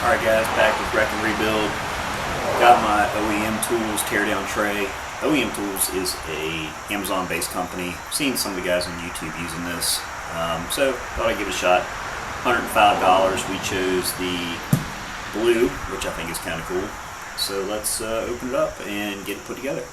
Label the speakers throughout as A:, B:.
A: Alright guys, back with Wreck and Rebuild. Got my OEM Tools teardown tray. OEM Tools is a Amazon based company. Seen some of the guys on YouTube using this. So thought I'd give it a shot. $105. We chose the blue, which I think is kind of cool. So let's open it up and get it put together.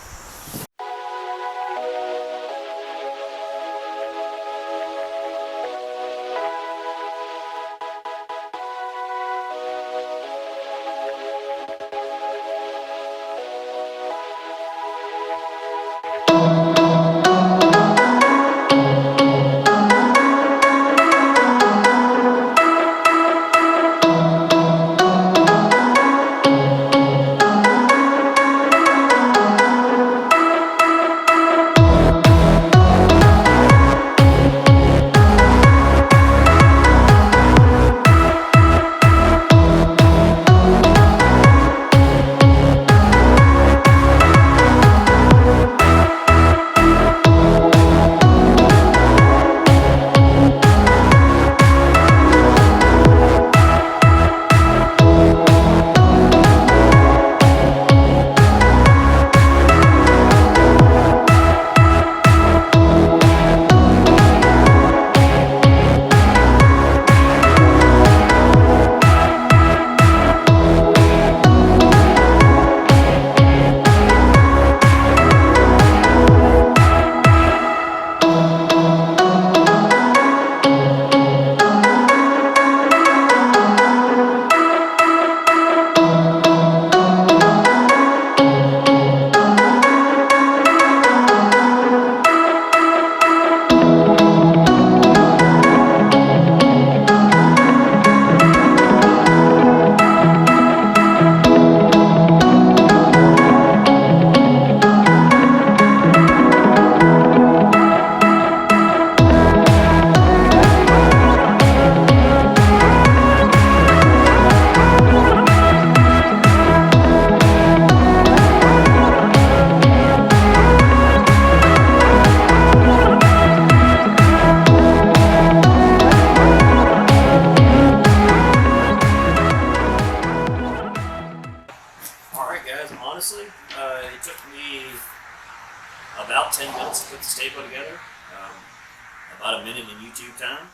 A: Honestly, it took me about 10 minutes to put the staple together, about a minute in YouTube time.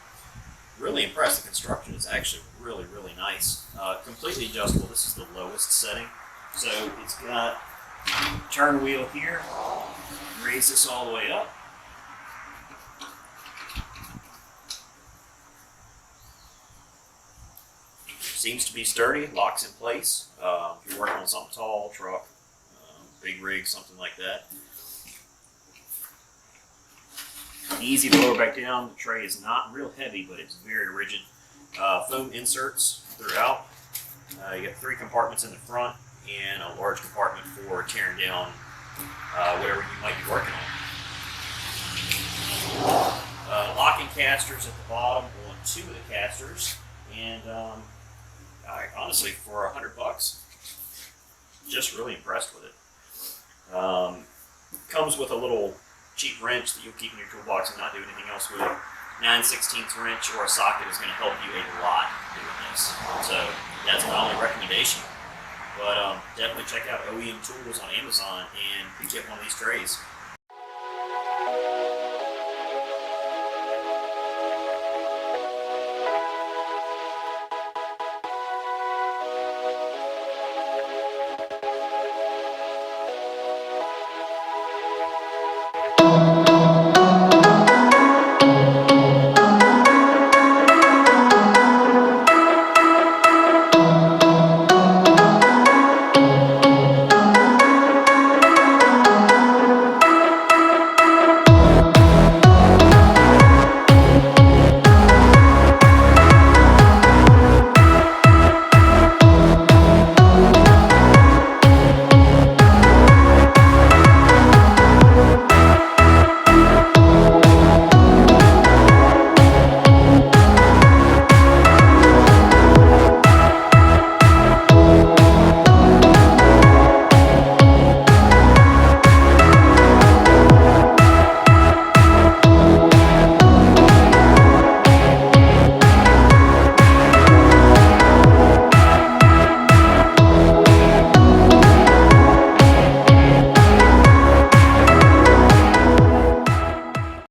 A: Really impressed. The construction is actually really nice. Completely adjustable. This is the lowest setting. So it's got a turn wheel here. Raise this all the way up. Seems to be sturdy, locks in place. If you're working on something tall, truck, big rig, something like that. Easy to lower back down. The tray is not real heavy, but it's very rigid. Foam inserts throughout. You got 3 compartments in the front and a large compartment for tearing down whatever you might be working on. Locking casters at the bottom on 2 of the casters, and honestly, for $100, just really impressed with it. Comes with a little cheap wrench that you'll keep in your toolbox and not do anything else with. 9/16 wrench or a socket is going to help you a lot doing this. So that's my only recommendation. But definitely check out OEM Tools on Amazon and get one of these trays.